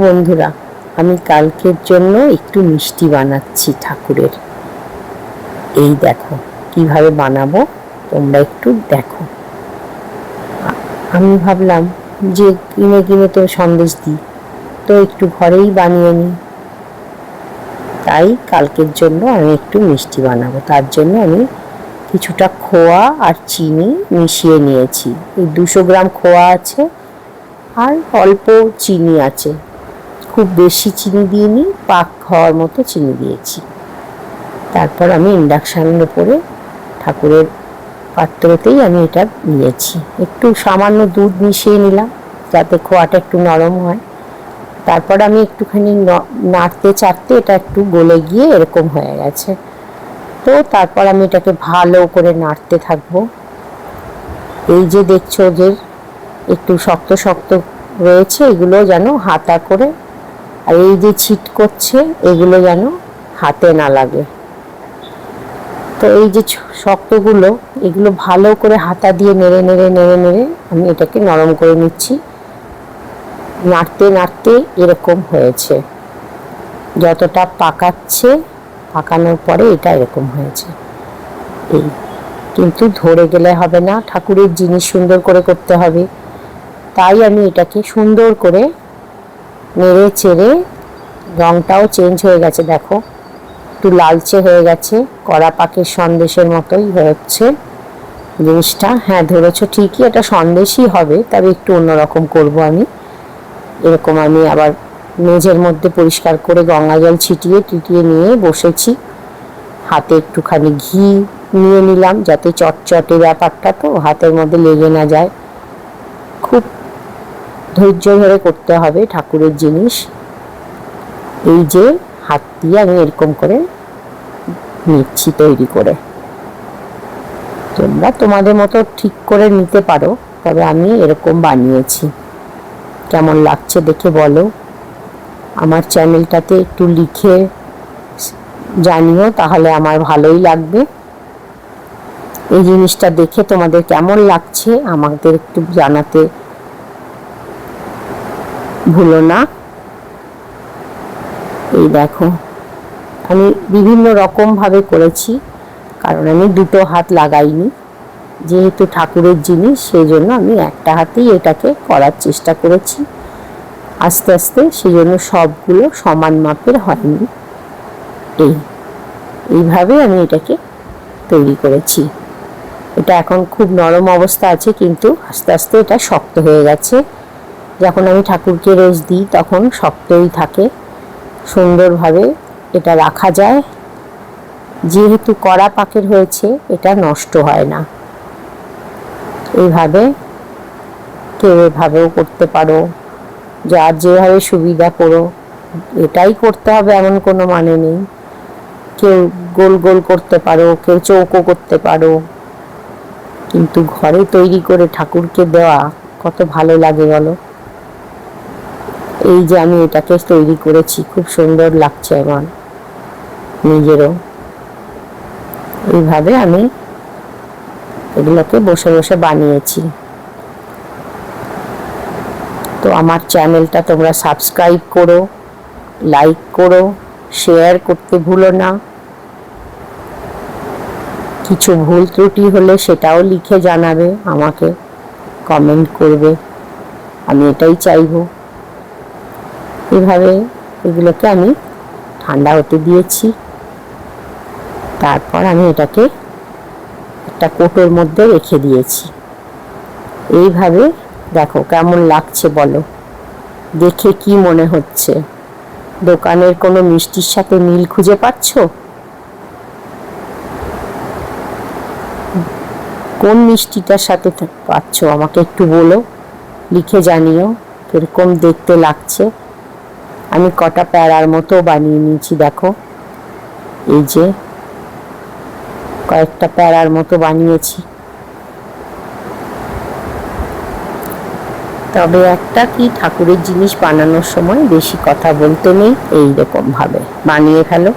বন্ধুরা, আমি কালকের জন্য একটু মিষ্টি বানাচ্ছি ঠাকুরের। এই দেখো কিভাবে বানাবো, তোমরা একটু দেখো। আমি ভাবলাম যে কিনে কিনে তো সন্দেশ দিই, তো একটু ঘরেই বানিয়ে নিই। তাই কালকের জন্য আমি একটু মিষ্টি বানাবো। তার জন্য আমি কিছুটা খোয়া আর চিনি মিশিয়ে নিয়েছি। এই 200 গ্রাম খোয়া আছে আর অল্প চিনি আছে। খুব বেশি চিনি দিইনি, পাক হওয়ার মতো চিনি দিয়েছি। তারপর আমি ইন্ডাকশানের উপরে ঠাকুরের পাত্রতেই আমি এটা নিয়েছি। একটু সামান্য দুধ মিশিয়ে নিলাম যাতে খোয়াটা একটু নরম হয়। তারপর আমি একটুখানি নাড়তে চাড়তে এটা একটু গলে গিয়ে এরকম হয়ে গেছে। তো তারপর আমি এটাকে ভালো করে নাড়তে থাকবো। এই যে দেখছো যে একটু শক্ত শক্ত রয়েছে, এগুলো যেন হাতা করে, আর এই যে ছিট করছে এগুলো যেন হাতে না লাগে। তো এই যে শক্তগুলো, এগুলো ভালো করে হাতা দিয়ে নেড়ে নেড়ে নেড়ে নেড়ে আমি এটাকে নরম করে নিচ্ছি। নাড়তে নাড়তে এরকম হয়েছে। যতটা পাকানোর পরে এটা এরকম হয়েছে। এই কিন্তু ধরে গেলে হবে না, ঠাকুরের জিনিস সুন্দর করে করতে হবে। তাই আমি এটাকে সুন্দর করে নেড়ে চেড়ে, রংটাও চেঞ্জ হয়ে গেছে দেখো, একটু লালচে হয়ে গেছে, কড়া পাকের সন্দেশের মতোই হচ্ছে জিনিসটা। হ্যাঁ ধরেছ ঠিকই, এটা সন্দেশই হবে, তবে একটু অন্যরকম করব আমি। এরকম আমি আবার মেঝের মধ্যে পরিষ্কার করে গঙ্গা জল ছিটিয়ে টিটিয়ে নিয়ে বসেছি। হাতে একটুখানি ঘি নিয়ে নিলাম যাতে চটচটে ব্যাপারটা তো হাতের মধ্যে লেগে না যায়। খুব ধৈর্য ধরে করতে হবে ঠাকুরের জিনিস। এই যে হাত দিয়ে আমি এরকম করে নিচ্ছি তৈরি করে। তোমরা তোমাদের মতো ঠিক করে নিতে পারো, তবে আমি এরকম বানিয়েছি। কেমন লাগছে দেখে বলো। আমার চ্যানেলটাতে একটু লিখে জানিও, তাহলে আমার ভালোই লাগবে। এই জিনিসটা দেখে তোমাদের কেমন লাগছে আমাদের একটু জানাতে ভুলো না। এই দেখো আমি বিভিন্ন রকম ভাবে করেছি, কারণ আমি দুটো হাত লাগাইনি। যেহেতু ঠাকুরের জিনিস, সেই জন্য আমি একটা হাতেই এটাকে করার চেষ্টা করেছি আস্তে আস্তে, সেই জন্য সবগুলো সমান মাপের হয়নি। এইভাবে আমি এটাকে তৈরি করেছি। এটা এখন খুব নরম অবস্থা আছে, কিন্তু আস্তে আস্তে এটা শক্ত হয়ে গেছে। যখন আমি ঠাকুরকে রেস্ট দিই তখন শক্তই থাকে, সুন্দরভাবে এটা রাখা যায়। যেহেতু কড়া পাকের হয়েছে, এটা নষ্ট হয় না। এইভাবে কেউ এভাবেও করতে পারো, যার যেভাবে সুবিধা করো। এটাই করতে হবে এমন কোনো মানে নেই। কেউ গোল গোল করতে পারো, কেউ চৌকো করতে পারো, কিন্তু ঘরে তৈরি করে ঠাকুরকে দেওয়া কত ভালো লাগে বলো। এই যে আমি এটাকে তৈরি করেছি, খুব সুন্দর লাগছে আমার নিজেরও। এইভাবে আমি এগুলোকে বসে বসে বানিয়েছি। তো আমার চ্যানেলটা তোমরা সাবস্ক্রাইব করো, লাইক করো, শেয়ার করতে ভুলো না। কিছু ভুল ত্রুটি হলে সেটাও লিখে জানাবে, আমাকে কমেন্ট করবে, আমি এটাই চাইবো। এভাবে এগুলোকে আমি ঠান্ডা হতে দিয়েছি। তারপর আমি এটাকে একটা কোটোর মধ্যে রেখে দিয়েছি। এইভাবে দেখো কেমন লাগছে বলো, দেখে কি মনে হচ্ছে? দোকানের কোনো মিষ্টির সাথে মিল খুঁজে পাচ্ছ? কোন মিষ্টিটার সাথে পাচ্ছ আমাকে একটু বলো, লিখে জানিও কিরকম দেখতে লাগছে। আমি কটা প্যারার মতো বানিয়ে নিয়েছি দেখো। এই যে কয়েকটা প্যারার মতো বানিয়েছি। তবে একটা কি, ঠাকুরের জিনিস বানানোর সময় বেশি কথা বলতে নেই, এইরকম ভাবে বানিয়ে ফেলো।